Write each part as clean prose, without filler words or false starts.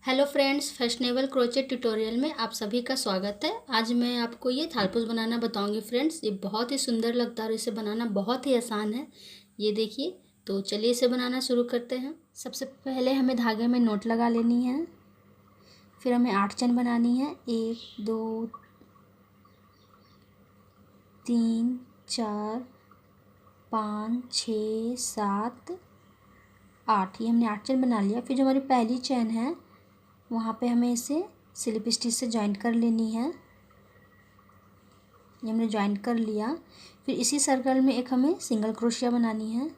Hello friends, fashionable crochet tutorial में आप सभी का स्वागत है। आज मैं आपको ये थालपोस बनाना बताऊंगी फ्रेंड्स। ये बहुत ही सुंदर लगता है और इसे बनाना बहुत ही आसान है। ये देखिए, तो चलिए इसे बनाना शुरू करते हैं। सबसे पहले हमें धागे में नोट लगा लेनी है। फिर हमें 8 चेन बनानी है। 1 2 3 4 5 6 7 8। ये हमने 8 चेन बना लिया। फिर जो हमारी पहली चेन है वहाँ पे हमें इसे स्लिप स्टिच से जॉइंट कर लेनी है। ये हमने जॉइंट कर लिया। फिर इसी सर्कल में एक हमें सिंगल क्रोशिया बनानी है।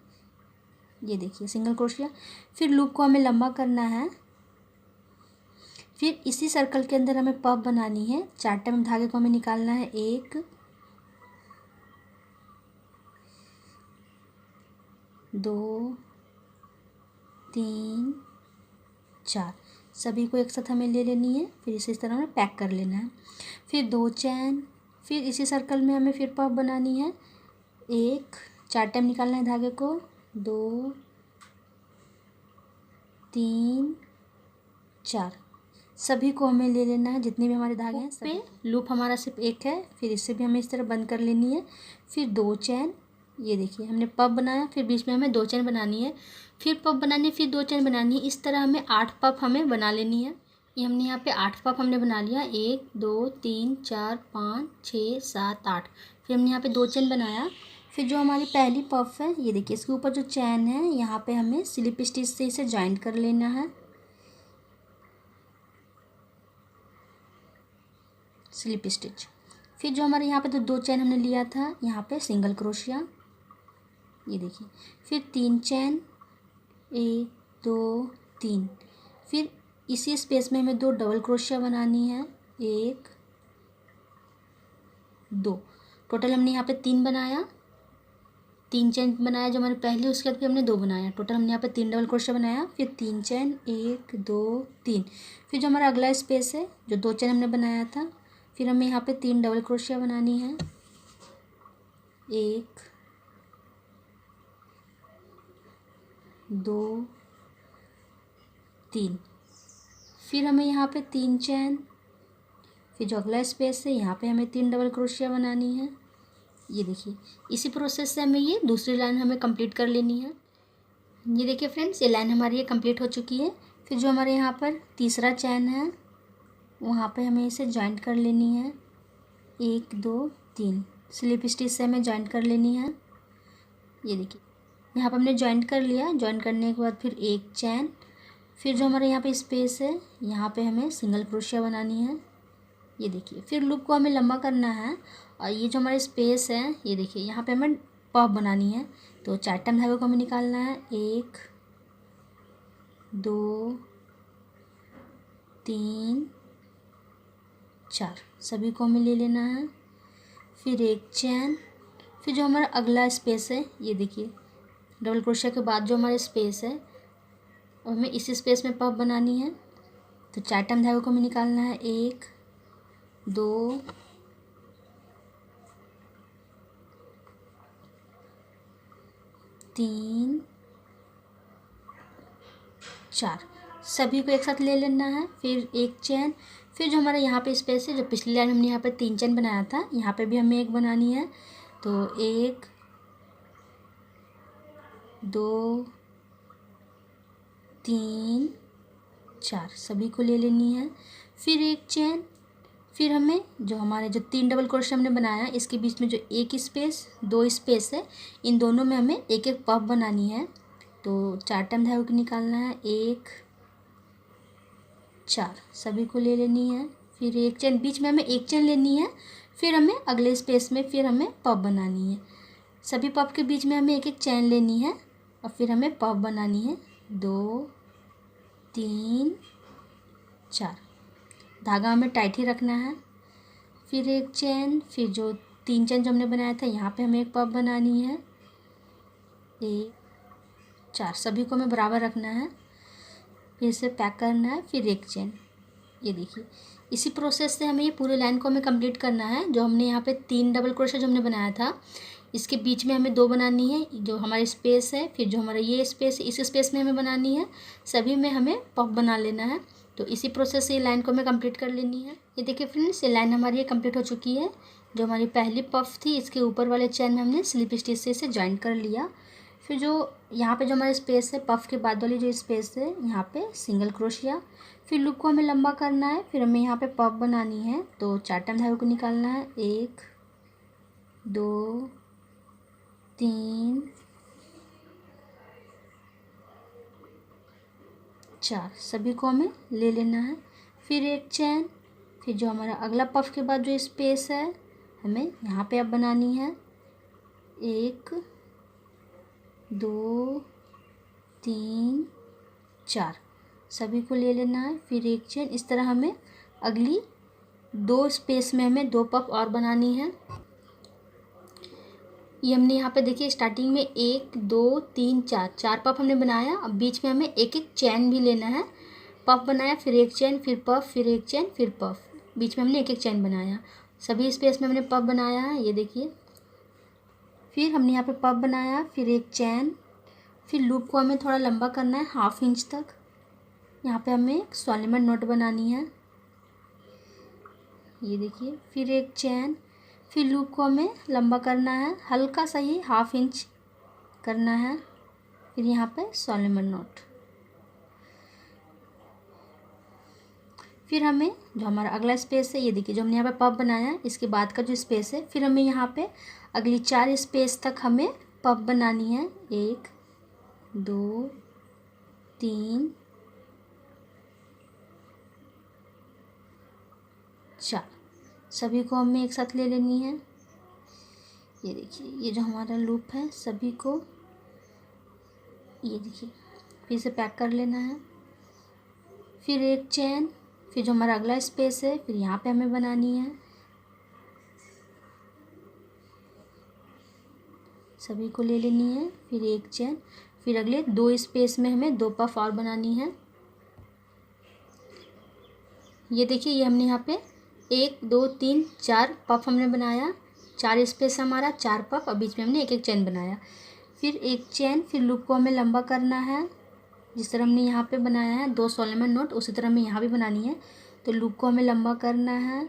ये देखिए सिंगल क्रोशिया। फिर लूप को हमें लंबा करना है। फिर इसी सर्कल के अंदर हमें पफ बनानी है। 4 टाइम धागे को हमें निकालना है। 1 2 3 4। सभी को एक साथ हमें ले लेनी है। फिर इसे इस तरह हमें पैक कर लेना है। फिर 2 चैन। फिर इसी सर्कल में हमें फिर पफ बनानी है। 1 4 टाइम निकालना है धागे को। 2 3 4। सभी को हमें ले लेना है, जितने भी हमारे धागे हैं पे। लूप हमारा सिर्फ एक है। फिर इससे भी हमें इस तरह बंद कर लेनी है। फिर 2 चैन। ये देखिए हमने पफ बनाया। फिर बीच में हमें 2 चैन बनानी है। फिर पफ बनानी है। फिर 2 चैन बनानी है। इस तरह हमें 8 पफ हमें बना लेनी है। ये हमने यहाँ पे 8 पफ हमने बना लिया। 1 2 3 4 5 6 7 8। फिर हमने यहाँ पे 2 चैन बनाया। फिर जो हमारी पहली पफ है, ये देखिए इसके ऊपर जो चैन है यहाँ पे हमें स्लिप स्टिच से इसे ज्वाइंट कर लेना है। Slip stitch. फिर जो हमारे यहाँ पे तो 2 चैन हमने लिया था, यहाँ पे सिंगल क्रोशिया। ये देखिए। फिर 3 चैन। 1 2 3। फिर इसी स्पेस में हमें 2 डबल क्रोशिया बनानी है। 1 2। टोटल हमने यहाँ पे 3 बनाया। 3 चैन बनाया जो हमारी पहली, उसके बाद फिर हमने 2 बनाया। टोटल हमने यहाँ पे 3 डबल क्रोशिया बनाया। फिर 3 चैन। 1 2 3। फिर जो हमारा अगला स्पेस है, जो 2 चैन हमने बनाया था, फिर हमें यहाँ पे 3 डबल क्रोशिया बनानी है। 1 2 3। फिर हमें यहाँ पे 3 चैन। फिर जो अगला स्पेस है यहाँ पे हमें 3 डबल क्रोशिया बनानी है। ये देखिए, इसी प्रोसेस से हमें ये दूसरी लाइन हमें कंप्लीट कर लेनी है। ये देखिए फ्रेंड्स, ये लाइन हमारी ये कंप्लीट हो चुकी है। फिर जो हमारे यहाँ पर तीसरा चैन है वहाँ पे हमें इसे जॉइंट कर लेनी है। 1 2 3 स्लिप स्टिच से हमें जॉइंट कर लेनी है। ये देखिए यहाँ पर हमने जॉइंट कर लिया। जॉइंट करने के बाद फिर 1 चैन। फिर जो हमारे यहाँ पे स्पेस है यहाँ पे हमें सिंगल क्रोशिया बनानी है। ये देखिए, फिर लूप को हमें लंबा करना है। और ये जो हमारे स्पेस है, ये देखिए यहाँ पे हमें पफ बनानी है। तो 4 टाइम धागे को हमें निकालना है। 1 2 3 4। सभी को हमें ले लेना है। फिर 1 चैन। फिर जो हमारा अगला स्पेस है, ये देखिए डबल क्रोशिया के बाद जो हमारा स्पेस है, और हमें इस स्पेस में पफ बनानी है। तो 4 टाइम धागे को हमें निकालना है। 1 2 3 4। सभी को एक साथ ले लेना है। फिर 1 चैन। फिर जो हमारा यहाँ पे स्पेस है, जो पिछली लाइन हमने यहाँ पे 3 चैन बनाया था, यहाँ पे भी हमें एक बनानी है। तो 1 2 3 4। सभी को ले लेनी है। फिर 1 चैन। फिर हमें जो हमारे जो 3 डबल क्रोशिया हमने बनाया, इसके बीच में जो एक स्पेस 2 स्पेस है, इन दोनों में हमें एक एक पफ बनानी है। तो 4 टाइम धागे को निकालना है। 1 4। सभी को ले लेनी है। फिर 1 चैन, बीच में हमें 1 चैन लेनी है। फिर हमें अगले स्पेस में फिर हमें पफ बनानी है। सभी पफ के बीच में हमें एक एक चैन लेनी है और फिर हमें पफ बनानी है। 2 3 4। धागा हमें टाइट ही रखना है। फिर 1 चैन। फिर जो 3 चैन जो हमने बनाया था, यहाँ पे हमें एक पफ बनानी है। 1 4। सभी को हमें बराबर रखना है। फिर इसे पैक करना है। फिर 1 चैन। ये देखिए, इसी प्रोसेस से हमें ये पूरे लाइन को हमें कंप्लीट करना है। जो हमने यहाँ पे 3 डबल क्रोशिया जो हमने बनाया था, इसके बीच में हमें 2 बनानी है, जो हमारी स्पेस है। फिर जो हमारा ये स्पेस है, इस स्पेस में हमें बनानी है। सभी में हमें पफ बना लेना है। तो इसी प्रोसेस से ये लाइन को हमें कंप्लीट कर लेनी है। ये देखिए फ्रेंड्स, ये लाइन हमारी ये कंप्लीट हो चुकी है। जो हमारी पहली पफ थी इसके ऊपर वाले चेन में हमने स्लिप स्टिच से इसे जॉइन कर लिया। फिर जो यहाँ पे जो हमारा स्पेस है, पफ के बाद वाली जो स्पेस है, यहाँ पे सिंगल क्रोशिया। फिर लूप को हमें लंबा करना है, फिर हमें यहाँ पे पफ बनानी है। तो 4 टाइम धागे को निकालना है, 1 2 3 4, सभी को हमें ले लेना है। फिर एक चैन, फिर जो हमारा अगला पफ के बाद जो स्पेस है हमें यहाँ पे अब बनानी है, 1 2 3 4, सभी को ले लेना है। फिर एक चेन, इस तरह हमें अगली 2 स्पेस में हमें 2 पफ और बनानी है। ये हमने यहाँ पे देखिए स्टार्टिंग में 1 2 3 4 पफ हमने बनाया। अब बीच में हमें एक एक चैन भी लेना है। पफ बनाया, फिर एक चैन, फिर पफ, फिर एक चैन, फिर पफ, बीच में हमने एक एक चैन बनाया। सभी स्पेस में हमने पफ बनाया है, ये देखिए। फिर हमने यहाँ पे पफ बनाया, फिर एक चैन, फिर लूप को हमें थोड़ा लंबा करना है 1/2 इंच तक। यहाँ पे हमें एक सॉलिमन नॉट बनानी है, ये देखिए। फिर एक चैन, फिर लूप को हमें लंबा करना है, हल्का सा ही 1/2 इंच करना है। फिर यहाँ पे सॉलिमन नॉट। फिर हमें जो हमारा अगला स्पेस है, ये देखिए, जो हमने यहाँ पे पफ बनाया है इसके बाद का जो स्पेस है, फिर हमें यहाँ पे अगली 4 स्पेस तक हमें पफ बनानी है, 1 2 3 4, सभी को हमें एक साथ ले लेनी है। ये देखिए, ये जो हमारा लूप है सभी को, ये देखिए, फिर से पैक कर लेना है। फिर एक चैन, फिर जो हमारा अगला स्पेस है फिर यहाँ पे हमें बनानी है, सभी को ले लेनी है। फिर एक चैन, फिर अगले 2 स्पेस में हमें 2 पफ और बनानी है। ये देखिए, ये हमने यहाँ पे 1 2 3 4 पफ हमने बनाया। 4 स्पेस हमारा, 4 पफ, और बीच में हमने एक एक चैन बनाया। फिर एक चैन, फिर लूप को हमें लंबा करना है, जिस तरह हमने यहाँ पे बनाया है 2 सॉलिमन नॉट, उसी तरह हमें यहाँ भी बनानी है। तो लूप को हमें लंबा करना है,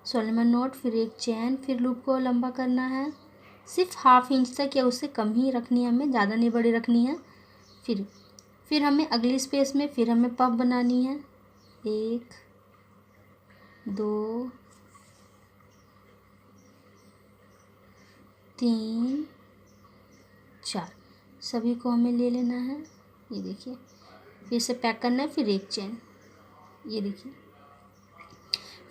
सॉलिमन नॉट, फिर एक चैन, फिर लूप को लंबा करना है, सिर्फ 1/2 इंच तक या उससे कम ही रखनी है हमें, ज़्यादा नहीं बड़ी रखनी है। फिर हमें अगली स्पेस में फिर हमें पफ बनानी है, 1 2 3 4, सभी को हमें ले लेना है, ये देखिए। फिर से पैक करना है, फिर एक चैन, ये देखिए।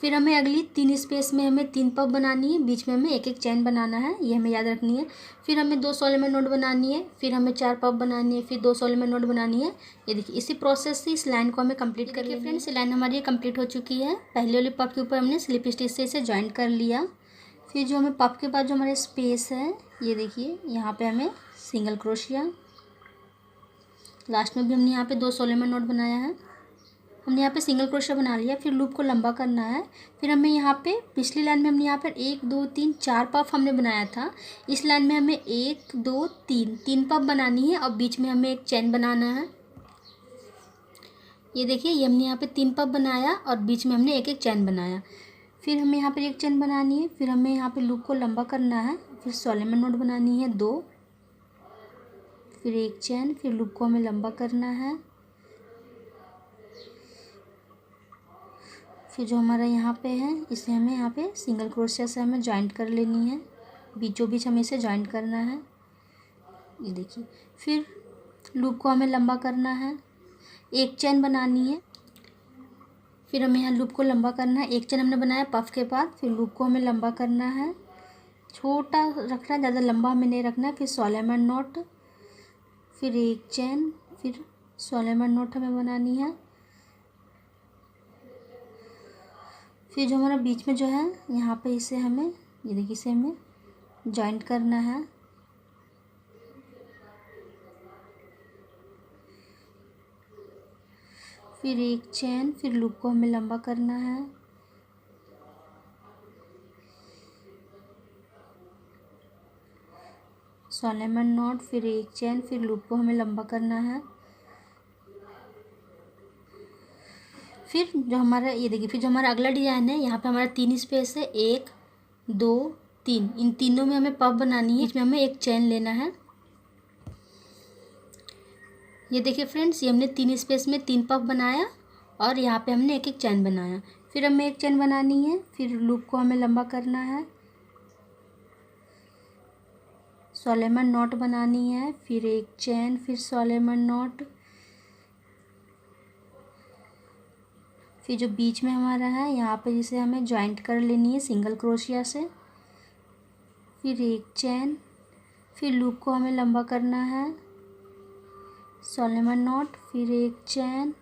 फिर हमें अगली 3 स्पेस में हमें 3 पफ बनानी है, बीच में हमें एक एक चैन बनाना है, ये हमें याद रखनी है। फिर हमें 2 सॉलिमन नॉट बनानी है, फिर हमें 4 पफ बनानी है, फिर 2 सॉलिमन नॉट बनानी है, ये देखिए। इसी प्रोसेस से इस लाइन को हमें कंप्लीट कर लिया। फ्रेंड्स, लाइन हमारी ये कंप्लीट हो चुकी है। पहले वाली पफ के ऊपर हमने स्लिप स्टिच से इसे जॉइंट कर लिया। फिर जो हमें पफ के बाद जो हमारे स्पेस है, ये देखिए, यहाँ पे हमें सिंगल क्रोशिया, लास्ट में भी हमने यहाँ पे 2 सॉलिमन नॉट बनाया है, हमने यहाँ पे सिंगल क्रोशिया बना लिया। फिर लूप को लंबा करना है। फिर हमें यहाँ पे पिछली लाइन में हमने यहाँ पर 1 2 3 4 पफ हमने बनाया था, इस लाइन में हमें 1 2 3 पफ बनानी है, और बीच में हमें एक चैन बनाना है। ये देखिए, ये हमने यहाँ पे 3 पफ बनाया और बीच में हमने एक एक चैन बनाया। फिर हमें यहाँ पर एक चैन बनानी है, फिर हमें यहाँ पे लूप को लंबा करना है, फिर सॉलिमन नॉट बनानी है 2, फिर एक चैन, फिर लूप को हमें लंबा करना है। फिर जो हमारा यहाँ पे है इसे हमें यहाँ पे सिंगल क्रोशिया से हमें जॉइंट कर लेनी है, बीचों बीच हमें इसे जॉइंट करना है, ये देखिए। फिर लूप को हमें लंबा करना है, एक चैन बनानी है। फिर हमें यहाँ लूप को लंबा करना है, एक चैन हमने बनाया पफ के बाद, फिर लूप को हमें लंबा करना है, छोटा रखना है, ज़्यादा लंबा हमें नहीं रखना है। फिर सॉलिमन नॉट, फिर एक चैन, फिर सॉलिमन नॉट हमें बनानी है। फिर जो हमारा बीच में जो है यहाँ पे इसे हमें, ये देखिए, इसे हमें जॉइंट करना है। फिर एक चैन, फिर लूप को हमें लंबा करना है, सॉलिमन नॉट, फिर एक चैन, फिर लूप को हमें लंबा करना है। फिर जो हमारा ये देखिए, फिर जो हमारा अगला डिज़ाइन है, यहाँ पे हमारा 3 स्पेस है, 1 2 3, इन तीनों में हमें पफ बनानी है, इसमें हमें एक चेन लेना है। ये देखिए फ्रेंड्स, ये हमने 3 स्पेस में 3 पफ बनाया और यहाँ पे हमने एक एक चेन बनाया। फिर हमें एक चेन बनानी है, फिर लूप को हमें लंबा करना है, सोलेमन नॉट बनानी है, फिर एक चेन, फिर सोलेमन नॉट, फिर जो बीच में हमारा है यहाँ पे जिसे हमें जॉइंट कर लेनी है सिंगल क्रोशिया से, फिर एक चेन, फिर लूप को हमें लंबा करना है, सोलेमन नॉट, फिर एक चेन,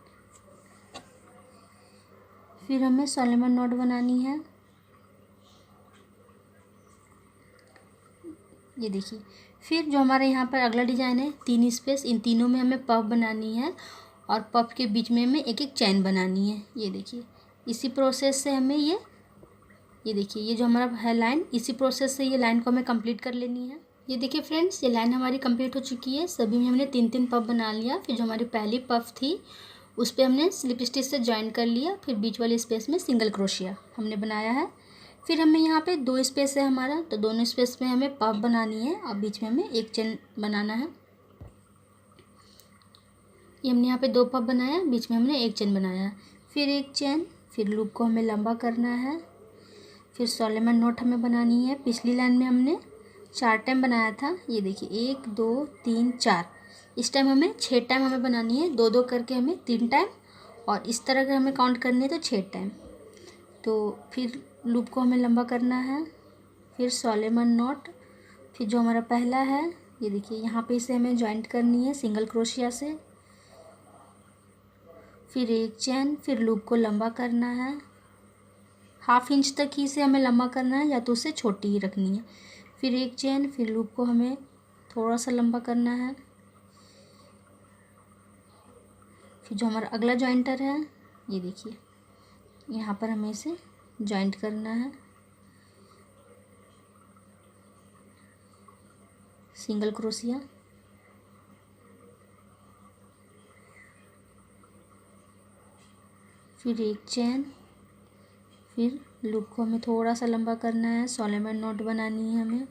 फिर हमें सोलेमन नॉट बनानी है। ये देखिए, फिर जो हमारे यहाँ पर अगला डिज़ाइन है, 3 स्पेस, इन तीनों में हमें पफ बनानी है और पफ के बीच में हमें एक एक चैन बनानी है। ये देखिए, इसी प्रोसेस से हमें ये देखिए, ये जो हमारा है लाइन, इसी प्रोसेस से ये लाइन को हमें कंप्लीट कर लेनी है। ये देखिए फ्रेंड्स, ये लाइन हमारी कंप्लीट हो चुकी है। सभी में हमने 3-3 पफ बना लिया। फिर जो हमारी पहली पफ थी उस पर हमने स्लिप स्टिच से जॉइन कर लिया, फिर बीच वाले स्पेस में सिंगल क्रोशिया हमने बनाया है। फिर हमें यहाँ पे 2 स्पेस है हमारा, तो दोनों स्पेस में हमें पफ बनानी है और बीच में हमें एक चेन बनाना है। ये हमने यहाँ पे 2 पफ बनाया, बीच में हमने एक चेन बनाया, फिर एक चेन, फिर लूप को हमें लंबा करना है, फिर सोलेमन नॉट हमें बनानी है। पिछली लाइन में हमने 4 टाइम बनाया था। ये देखिए, 1 2 3 4, इस टाइम हमें 6 टाइम हमें बनानी है, 2-2 करके हमें 3 टाइम, और इस तरह के हमें काउंट करनी है तो 6 टाइम। तो फिर लूप को हमें लंबा करना है, फिर सोलेमन नॉट, फिर जो हमारा पहला है, ये देखिए यहाँ पे इसे हमें जॉइंट करनी है सिंगल क्रोशिया से, फिर एक चेन, फिर लूप को लंबा करना है, 1/2 इंच तक ही इसे हमें लंबा करना है या तो उसे छोटी ही रखनी है, फिर एक चेन, फिर लूप को हमें थोड़ा सा लंबा करना है। फिर जो हमारा अगला जॉइंटर है, ये देखिए यहाँ पर हमें इसे जॉइंट करना है, सिंगल क्रोशिया, फिर एक चेन, फिर लूप को हमें थोड़ा सा लंबा करना है, सोलेमन नॉट बनानी है हमें,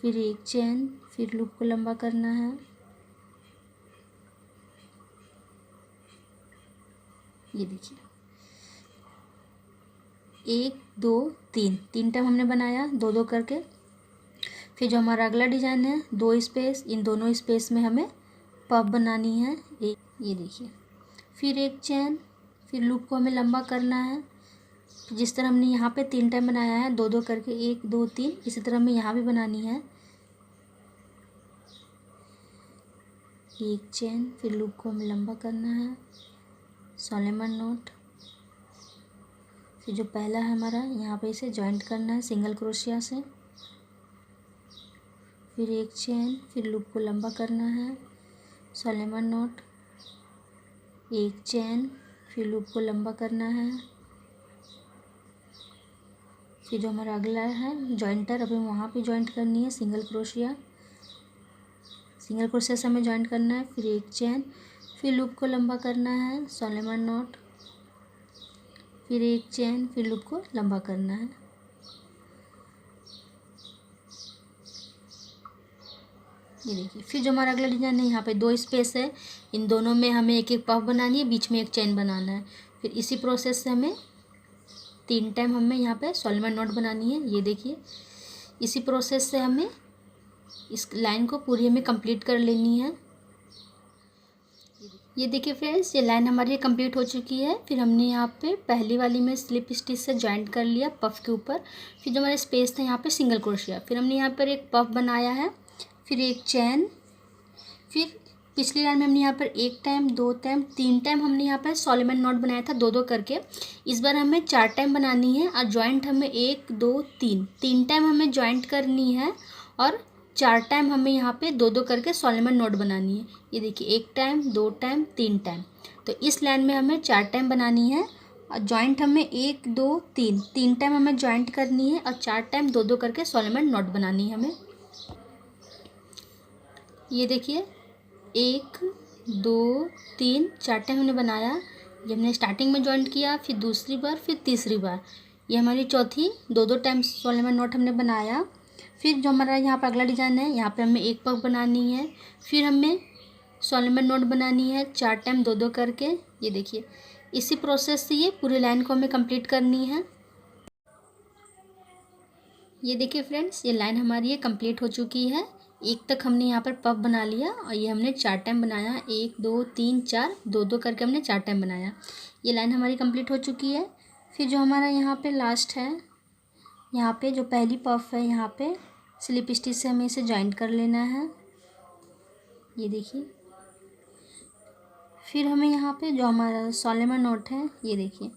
फिर एक चेन, फिर लूप को लंबा करना है। ये देखिए, 1 2 3, 3 टाइम हमने बनाया 2-2 करके। फिर जो हमारा अगला डिज़ाइन है, 2 स्पेस, इन दोनों स्पेस में हमें पफ बनानी है। ये देखिए, फिर एक चेन, फिर लूप को हमें लंबा करना है, जिस तरह हमने यहाँ पे 3 टाइम बनाया है 2-2 करके, 1 2 3, इसी तरह हमें यहाँ भी बनानी है। एक चेन, फिर लूप को हमें लंबा करना है, सोलेमन नॉट, फिर जो पहला है हमारा यहाँ पे इसे जॉइंट करना है सिंगल क्रोशिया से, फिर एक चेन, फिर लूप को लंबा करना है, सोलेमन नॉट, एक चेन, फिर लूप को लंबा करना है, फिर जो हमारा अगला है जॉइंटर, अभी वहाँ पे जॉइंट करनी है सिंगल क्रोशिया, सिंगल क्रोशिया से हमें जॉइंट करना है, फिर एक चेन, फिर लूप को लंबा करना है, सोलेमन नॉट, फिर एक चेन, फिर लूप को लंबा करना है। ये देखिए, फिर जो हमारा अगला डिजाइन है, यहाँ पे 2 स्पेस है, इन दोनों में हमें एक एक पफ बनानी है, बीच में एक चेन बनाना है। फिर इसी प्रोसेस से हमें 3 टाइम हमें यहाँ पे सोलेमन नॉट बनानी है। ये देखिए, इसी प्रोसेस से हमें इस लाइन को पूरी हमें कंप्लीट कर लेनी है। ये देखिए फ्रेंड्स, ये लाइन हमारी कंप्लीट हो चुकी है। फिर हमने यहाँ पे पहली वाली में स्लिप स्टिच से जॉइंट कर लिया पफ के ऊपर। फिर जो हमारा स्पेस था यहाँ पे सिंगल क्रोशिया, फिर हमने यहाँ पर एक पफ बनाया है, फिर एक चैन, फिर पिछली लाइन में हमने यहाँ पर 1 टाइम 2 टाइम 3 टाइम हमने यहाँ पर सोलेमन नॉट बनाया था 2-2 करके। इस बार हमें 4 टाइम बनानी है और जॉइंट हमें 1 2 3 टाइम हमें जॉइंट करनी है और 4 टाइम हमें यहाँ पे 2-2 करके सोलेमन नॉट बनानी है। ये देखिए, 1 टाइम 2 टाइम 3 टाइम, तो इस लाइन में हमें 4 टाइम बनानी है और जॉइंट हमें 1 2 3 टाइम हमें जॉइंट करनी है और 4 टाइम 2-2 करके सोलेमन नॉट बनानी है हमें। ये देखिए, 1 2 3 4 टाइम हमने बनाया। ये हमने स्टार्टिंग में जॉइंट किया, फिर दूसरी बार, फिर तीसरी बार, ये हमारी चौथी, दो दो टाइम सोलेमन नॉट हमने बनाया। फिर जो हमारा यहाँ पर अगला डिज़ाइन है, यहाँ पे हमें एक पफ बनानी है, फिर हमें सोलेमन नॉट बनानी है 4 टाइम दो दो करके। ये देखिए, इसी प्रोसेस से ये पूरी लाइन को हमें कंप्लीट करनी है। ये देखिए फ्रेंड्स, ये लाइन हमारी ये कंप्लीट हो चुकी है। एक तक हमने यहाँ पर पफ बना लिया और ये हमने 4 टाइम बनाया, 1 2 3 4, दो दो करके हमने 4 टाइम बनाया। ये लाइन हमारी कंप्लीट हो चुकी है। फिर जो हमारा यहाँ पे लास्ट है, यहाँ पे जो पहली पफ है, यहाँ पे स्लिप स्टिच से हमें इसे जॉइंट कर लेना है। ये देखिए, फिर हमें यहाँ पे जो हमारा सोलेमन नॉट है, ये देखिए,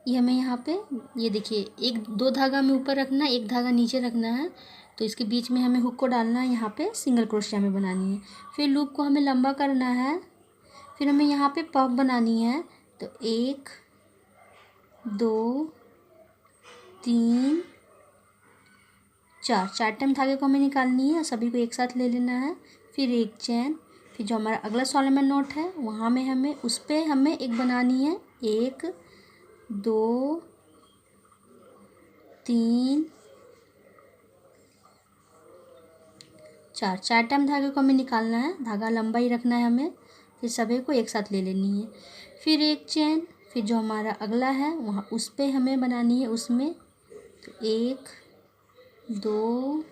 ये हमें यहाँ पे, ये देखिए, एक दो धागा हमें ऊपर रखना है, एक धागा नीचे रखना है। तो इसके बीच में हमें हुक को डालना है, यहाँ पे सिंगल क्रोशिया हमें बनानी है। फिर लूप को हमें लंबा करना है। फिर हमें यहाँ पे पफ बनानी है। तो 1 2 3 4, 4 टाइम धागे को हमें निकालनी है, सभी को एक साथ ले लेना है। फिर एक चैन, फिर जो हमारा अगला सोलेमन नॉट है, वहाँ में हमें उस पर हमें एक बनानी है, 1 2 3 4, 4 टाइम धागे को हमें निकालना है, धागा लंबा ही रखना है हमें। फिर सभी को एक साथ ले लेनी है। फिर एक चैन, फिर जो हमारा अगला है वहाँ उस पर हमें बनानी है, उसमें। तो 1 2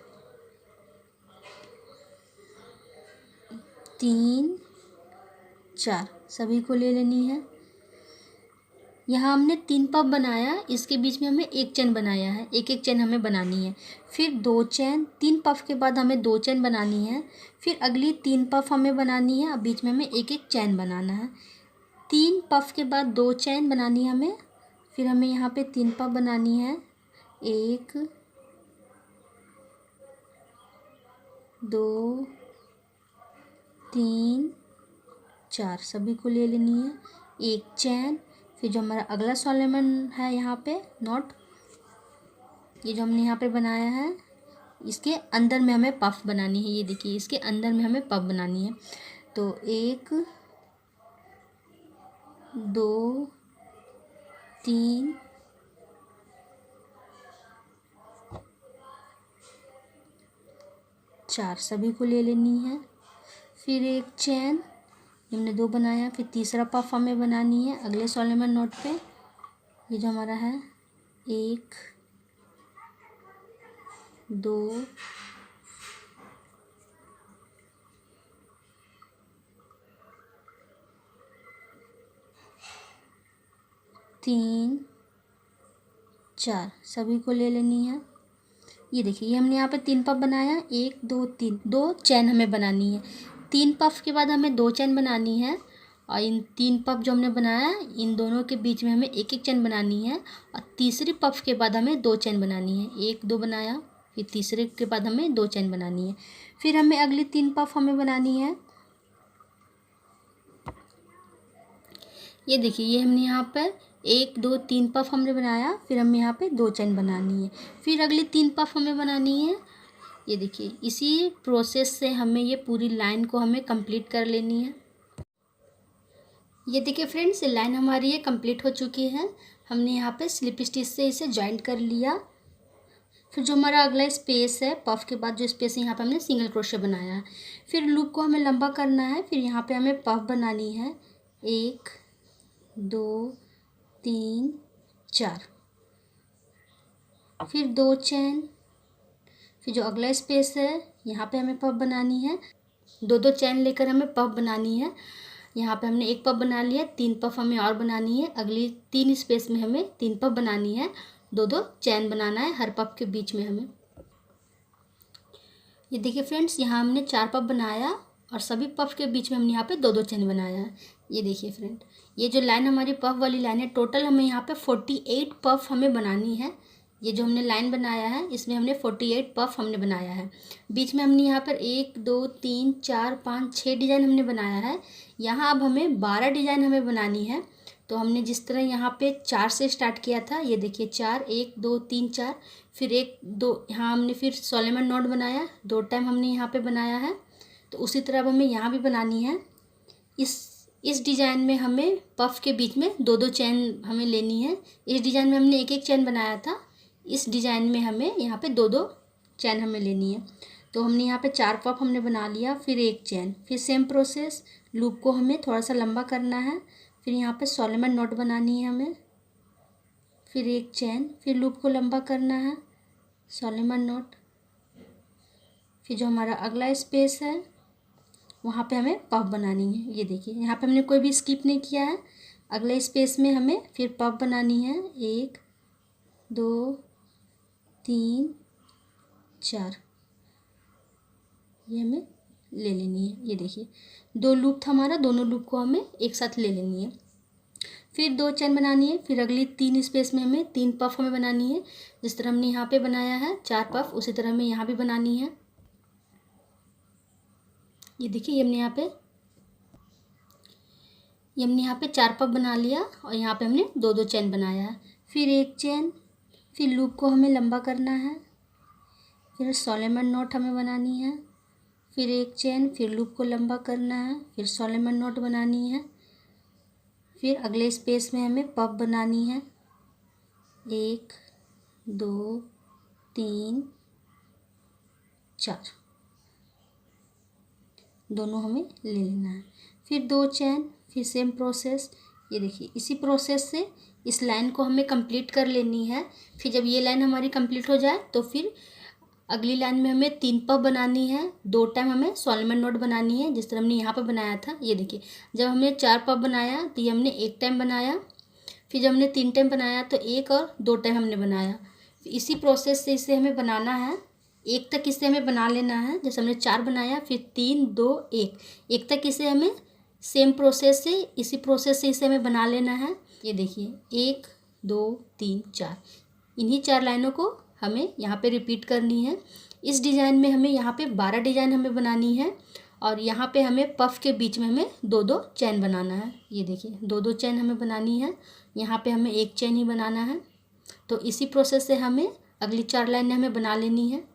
3 4, सभी को ले लेनी है। यहाँ हमने 3 पफ बनाया, इसके बीच में हमें एक चैन बनाया है, एक एक चैन हमें बनानी है। फिर 2 चैन, 3 पफ के बाद हमें 2 चैन बनानी है। फिर अगली 3 पफ हमें बनानी है, अब बीच में हमें एक एक चैन बनाना है। 3 पफ के बाद 2 चैन बनानी है हमें। फिर हमें यहाँ पे 3 पफ बनानी है, 1 2 3 4, सभी को ले लेनी है, एक चैन। फिर जो हमारा अगला सोलेमन है, यहाँ पे नॉट, ये जो हमने यहाँ पे बनाया है, इसके अंदर में हमें पफ बनानी है। ये देखिए, इसके अंदर में हमें पफ बनानी है। तो 1 2 3 4, सभी को ले लेनी है। फिर एक चैन, हमने 2 बनाया। फिर तीसरा पफ हमें बनानी है अगले सोलेमन नॉट पे, ये जो हमारा है, 1 2 3 4, सभी को ले लेनी है। ये देखिए, ये हमने यहाँ पे 3 पफ बनाया, 1 2 3, 2 चैन हमें बनानी है। 3 पफ के बाद हमें 2 चैन बनानी है, और इन 3 पफ जो हमने बनाया, इन दोनों के बीच में हमें एक एक चैन बनानी है। और तीसरी पफ के बाद हमें 2 चैन बनानी है, 1 2 बनाया, फिर तीसरे के बाद हमें 2 चैन बनानी है। फिर हमें अगली 3 पफ हमें बनानी है। ये देखिए, ये हमने यहाँ पर 1 2 3 पफ हमने बनाया, फिर हमें यहाँ पे 2 चैन बनानी है। फिर अगली 3 पफ हमें बनानी है। ये देखिए, इसी प्रोसेस से हमें ये पूरी लाइन को हमें कंप्लीट कर लेनी है। ये देखिए फ्रेंड्स, ये लाइन हमारी ये कंप्लीट हो चुकी है। हमने यहाँ पे स्लिप स्टिच से इसे जॉइंट कर लिया। फिर जो हमारा अगला स्पेस है, पफ के बाद जो स्पेस है, यहाँ पे हमने सिंगल क्रोशे बनाया है। फिर लूप को हमें लंबा करना है। फिर यहाँ पे हमें पफ बनानी है, 1 2 3 4, फिर 2 चैन। फिर जो अगला स्पेस है, यहाँ पे हमें पफ बनानी है, 2 2 चैन लेकर हमें पफ बनानी है। यहाँ पे हमने एक पफ बना लिया, 3 पफ हमें और बनानी है। अगली 3 स्पेस में हमें 3 पफ बनानी है, 2 2 चैन बनाना है हर पफ के बीच में हमें। ये देखिए फ्रेंड्स, यहाँ हमने 4 पफ बनाया और सभी पफ के बीच में हमने यहाँ पे 2 2 चैन बनाया है। ये देखिए फ्रेंड, ये जो लाइन हमारी पफ वाली लाइन है, टोटल हमें यहाँ पे 48 पफ हमें बनानी है। ये जो हमने लाइन बनाया है, इसमें हमने 48 पफ हमने बनाया है। बीच में हमने यहाँ पर 1 2 3 4 5 6 डिज़ाइन हमने बनाया है। यहाँ अब हमें 12 डिज़ाइन हमें बनानी है। तो हमने जिस तरह यहाँ पे 4 से स्टार्ट किया था, ये देखिए 4 1 2 3 4, फिर 1 2, यहाँ हमने फिर सोलेमन नॉट बनाया, 2 टाइम हमने यहाँ पे बनाया है। तो उसी तरह अब हमें यहाँ भी बनानी है। इस इस डिज़ाइन में हमें पफ के बीच में दो दो चैन हमें लेनी है। इस डिज़ाइन में हमने एक एक चैन बनाया था, इस डिज़ाइन में हमें यहाँ पे दो दो चैन हमें लेनी है। तो हमने यहाँ पे 4 पफ हमने बना लिया, फिर एक चैन, फिर सेम प्रोसेस, लूप को हमें थोड़ा सा लंबा करना है, फिर यहाँ पे सोलेमन नॉट बनानी है हमें, फिर एक चैन, फिर लूप को लंबा करना है, सोलेमन नॉट, फिर जो हमारा अगला स्पेस है वहाँ पे हमें पफ बनानी है। ये देखिए यहाँ पे हमने कोई भी स्किप नहीं किया है। अगले स्पेस में हमें फिर पफ बनानी है, 1 2 3 4, ये हमें ले लेनी है। ये देखिए 2 लूप था हमारा, दोनों लूप को हमें एक साथ ले लेनी है। फिर 2 चैन बनानी है, फिर अगली 3 स्पेस में हमें 3 पफ हमें बनानी है। जिस तरह हमने यहाँ पे बनाया है 4 पफ, उसी तरह हमें यहाँ भी बनानी है। ये देखिए ये हमने यहाँ पे 4 पफ बना लिया और यहाँ पे हमने 2 2 चैन बनाया है। फिर एक चैन, फिर लूप को हमें लंबा करना है, फिर सोलेमन नॉट हमें बनानी है, फिर एक चैन, फिर लूप को लंबा करना है, फिर सोलेमन नॉट बनानी है, फिर अगले स्पेस में हमें पफ बनानी है, 1 2 3 4, दोनों हमें ले लेना है। फिर 2 चैन, फिर सेम प्रोसेस। ये देखिए इसी प्रोसेस से इस लाइन को हमें कंप्लीट कर लेनी है। फिर जब ये लाइन हमारी कंप्लीट हो जाए तो फिर अगली लाइन में हमें 3 पफ बनानी है, 2 टाइम हमें सोलेमन नॉट बनानी है, जिस तरह हमने यहाँ पे बनाया था। ये देखिए जब हमने 4 पफ बनाया तो ये हमने 1 टाइम बनाया, फिर जब हमने 3 टाइम बनाया तो 1 और 2 टाइम हमने बनाया। इसी प्रोसेस से इसे हमें बनाना है, 1 तक इसे हमें बना लेना है। जैसे हमने 4 बनाया, फिर 3 2 1, 1 तक इसे हमें सेम प्रोसेस से, इसी प्रोसेस से इसे हमें बना लेना है। ये देखिए 1 2 3 4, इन्हीं 4 लाइनों को हमें यहाँ पे रिपीट करनी है। इस डिज़ाइन में हमें यहाँ पे 12 डिज़ाइन हमें बनानी है और यहाँ पे हमें पफ के बीच में हमें 2 2 चैन बनाना है। ये देखिए 2 2 चैन हमें बनानी है, यहाँ पे हमें 1 चैन ही बनाना है। तो इसी प्रोसेस से हमें अगली 4 लाइनें हमें बना लेनी है।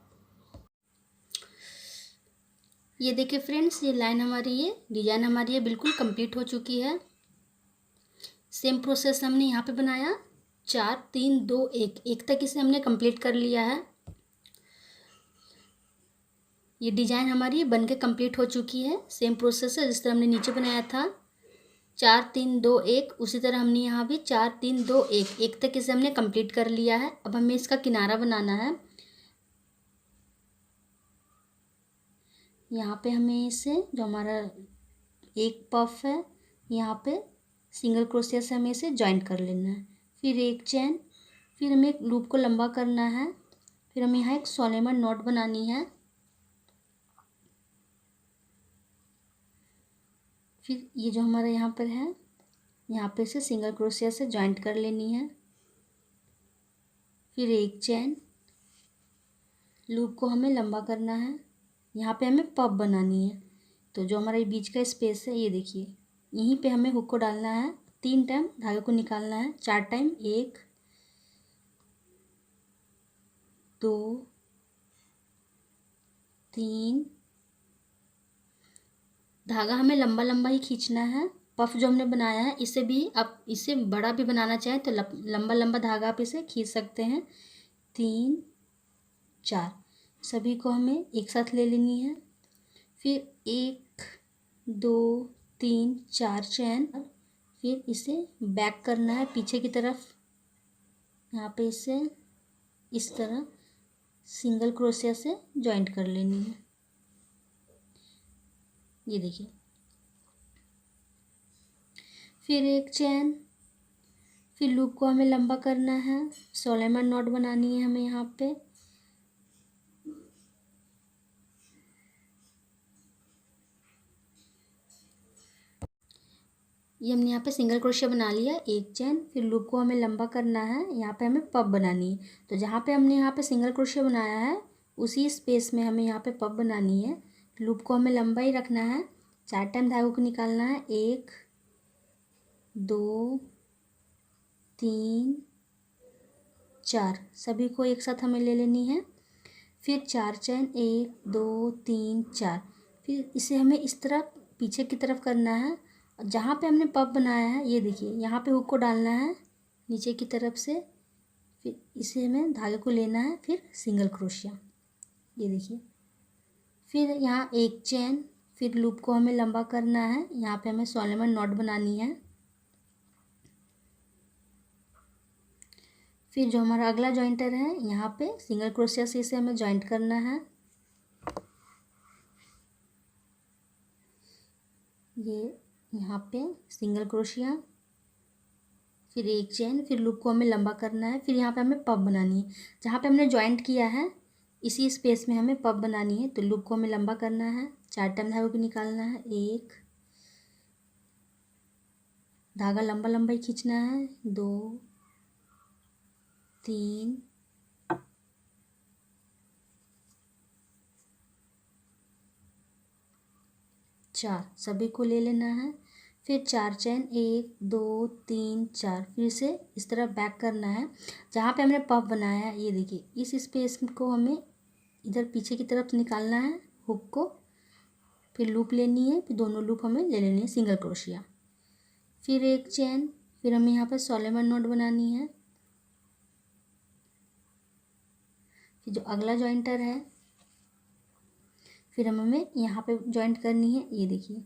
ये देखिए फ्रेंड्स, ये लाइन हमारी, ये डिज़ाइन हमारी ये बिल्कुल कंप्लीट हो चुकी है। सेम प्रोसेस हमने यहाँ पे बनाया, 4 3 2 1, 1 तक इसे हमने कंप्लीट कर लिया है। ये डिज़ाइन हमारी बन के कंप्लीट हो चुकी है। सेम प्रोसेस है जिस तरह हमने नीचे बनाया था, 4 3 2 1, उसी तरह हमने यहाँ भी 4 3 2 1, 1 तक इसे हमने कंप्लीट कर लिया है। अब हमें इसका किनारा बनाना है। यहाँ पे हमें इसे, जो हमारा एक पफ है, यहाँ पे सिंगल क्रोशिया से हमें इसे जॉइंट कर लेना है। फिर एक चैन, फिर हमें एक लूप को लंबा करना है, फिर हमें यहाँ एक सोलेमन नॉट बनानी है, फिर ये जो हमारा यहाँ पर है, यहाँ पे इसे सिंगल क्रोशिया से जॉइंट कर लेनी है, फिर एक चैन, लूप को हमें लंबा करना है, यहाँ पे हमें पफ बनानी है। तो जो हमारा ये बीच का स्पेस है, ये देखिए यहीं पे हमें हुक को डालना है, 3 टाइम धागे को निकालना है, 4 टाइम, 1 2 3, धागा हमें लंबा लंबा ही खींचना है। पफ जो हमने बनाया है इसे भी आप इसे बड़ा भी बनाना चाहें तो लंबा लंबा धागा आप इसे खींच सकते हैं। 3 4, सभी को हमें एक साथ ले लेनी है। फिर 1 2 3 4 चैन, फिर इसे बैक करना है पीछे की तरफ। यहाँ पे इसे इस तरह सिंगल क्रोशिया से जॉइंट कर लेनी है। ये देखिए, फिर एक चैन, फिर लूप को हमें लंबा करना है, सोलेमन नॉट बनानी है हमें यहाँ पे। ये हमने यहाँ पे सिंगल क्रोशिया बना लिया, एक चैन, फिर लूप को हमें लंबा करना है, यहाँ पे हमें पफ बनानी है। तो जहाँ पे हमने यहाँ पे सिंगल क्रोशिया बनाया है उसी स्पेस में हमें यहाँ पे पफ बनानी है। लूप को हमें लंबा ही रखना है, 4 टाइम धागों को निकालना है, 1 2 3 4, सभी को एक साथ हमें ले लेनी है। फिर 4 चैन, 1 2 3 4, फिर इसे हमें इस तरफ पीछे की तरफ करना है जहाँ पे हमने पफ बनाया है ये देखिए, यहाँ पे हुक को डालना है नीचे की तरफ से, फिर इसे हमें धागे को लेना है, फिर सिंगल क्रोशिया, ये देखिए, फिर यहाँ एक चेन, फिर लूप को हमें लंबा करना है, यहाँ पे हमें सोलेमन नॉट बनानी है। फिर जो हमारा अगला जॉइंटर है यहाँ पे सिंगल क्रोशिया से इसे हमें जॉइंट करना है, ये यहाँ पे सिंगल क्रोशिया, फिर एक चेन, फिर लूप को हमें लंबा करना है, फिर यहाँ पे हमें पफ बनानी है। जहाँ पे हमने जॉइंट किया है इसी स्पेस में हमें पफ बनानी है, तो लूप को हमें लंबा करना है, 4 टाइम धागे को निकालना है, 1 धागा लंबा लंबा ही खींचना है, 2 3 4 सभी को ले लेना है, फिर 4 चेन, 1 2 3 4, फिर से इस तरह बैक करना है। जहाँ पे हमने पफ बनाया है ये देखिए, इस स्पेस को हमें इधर पीछे की तरफ निकालना है हुक को, फिर लूप लेनी है, फिर दोनों लूप हमें ले लेनी है सिंगल क्रोशिया, फिर एक चेन, फिर हमें यहाँ पर सोलेमन नॉट बनानी है। फिर जो अगला जॉइंटर है फिर हमें यहाँ पे जॉइंट करनी है, ये देखिए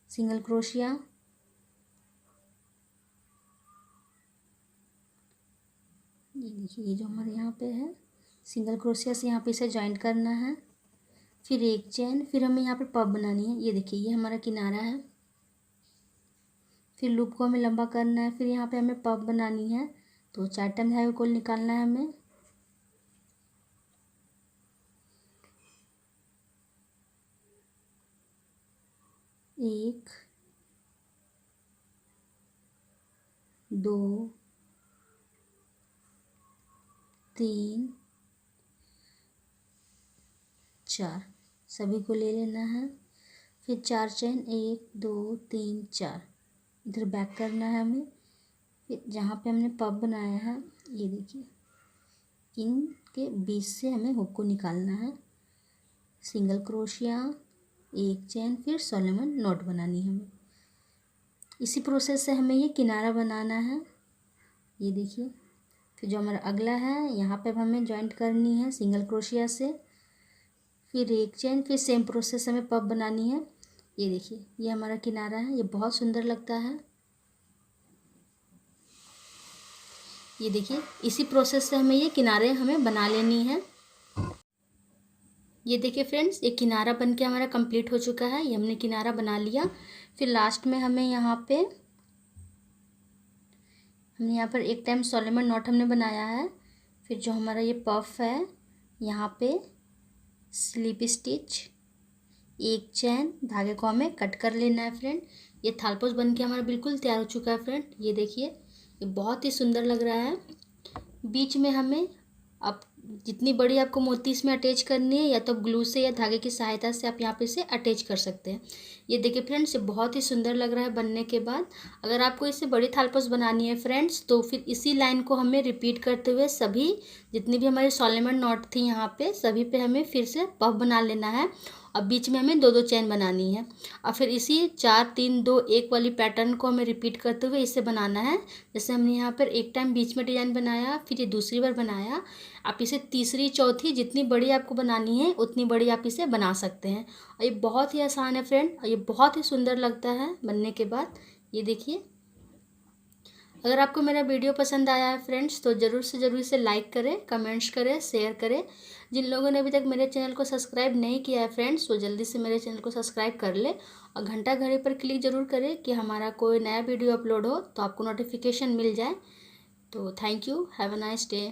सिंगल क्रोशिया, ये देखिए, ये जो हमारे यहाँ पे है सिंगल क्रोशिया से यहाँ पे इसे जॉइंट करना है, फिर एक चेन, फिर हमें यहाँ पे पफ बनानी है, ये देखिए ये हमारा किनारा है, फिर लूप को हमें लंबा करना है, फिर यहाँ पे हमें पफ बनानी है, तो 4 टाइम धागे को निकालना है हमें, 1 2 3 4 सभी को ले लेना है, फिर 4 चेन, 1 2 3 4, इधर बैक करना है हमें, फिर जहाँ पे हमने पफ बनाया है ये देखिए इनके बीच से हमें हुक को निकालना है, सिंगल क्रोशिया, एक चेन, फिर सोलेमन नॉट बनानी है हमें। इसी प्रोसेस से हमें ये किनारा बनाना है, ये देखिए। फिर जो हमारा अगला है यहाँ पे हमें जॉइंट करनी है सिंगल क्रोशिया से, फिर एक चेन, फिर सेम प्रोसेस हमें पफ बनानी है, ये देखिए ये हमारा किनारा है, ये बहुत सुंदर लगता है। ये देखिए इसी प्रोसेस से हमें ये किनारे हमें बना लेनी है। ये देखिए फ्रेंड्स, ये किनारा बन के हमारा कंप्लीट हो चुका है, ये हमने किनारा बना लिया। फिर लास्ट में हमने यहाँ पर एक टाइम सोलेमन नॉट हमने बनाया है। फिर जो हमारा ये पफ है यहाँ पे स्लिप स्टिच, एक चैन, धागे को हमें कट कर लेना है फ्रेंड। ये थालपोज बन के हमारा बिल्कुल तैयार हो चुका है फ्रेंड। ये देखिए ये बहुत ही सुंदर लग रहा है। बीच में हमें अब जितनी बड़ी आपको मोती इसमें अटैच करनी है, या तो ग्लू से या धागे की सहायता से आप यहाँ पे इसे अटैच कर सकते हैं। ये देखिए फ्रेंड्स, ये बहुत ही सुंदर लग रहा है बनने के बाद। अगर आपको इससे बड़ी थालपोज बनानी है फ्रेंड्स, तो फिर इसी लाइन को हमें रिपीट करते हुए सभी जितनी भी हमारी सोलेमन नॉट थी यहाँ पे सभी पे हमें फिर से पफ बना लेना है। और बीच में हमें 2-2 चेन बनानी है, और फिर इसी 4 3 2 1 वाली पैटर्न को हमें रिपीट करते हुए इसे बनाना है। जैसे हमने यहाँ पर एक टाइम बीच में डिजाइन बनाया, फिर ये दूसरी बार बनाया, आप इसे तीसरी चौथी जितनी बड़ी आपको बनानी है उतनी बड़ी आप इसे बना सकते हैं। और ये बहुत ही आसान है फ्रेंड, और ये बहुत ही सुंदर लगता है बनने के बाद। ये देखिए, अगर आपको मेरा वीडियो पसंद आया है फ्रेंड्स, तो ज़रूर से ज़रूर इसे लाइक करें, कमेंट्स करें, शेयर करें। जिन लोगों ने अभी तक मेरे चैनल को सब्सक्राइब नहीं किया है फ्रेंड्स, वो जल्दी से मेरे चैनल को सब्सक्राइब कर ले, और घंटा घड़ी पर क्लिक ज़रूर करें कि हमारा कोई नया वीडियो अपलोड हो तो आपको नोटिफिकेशन मिल जाए। तो thank you, have a nice day.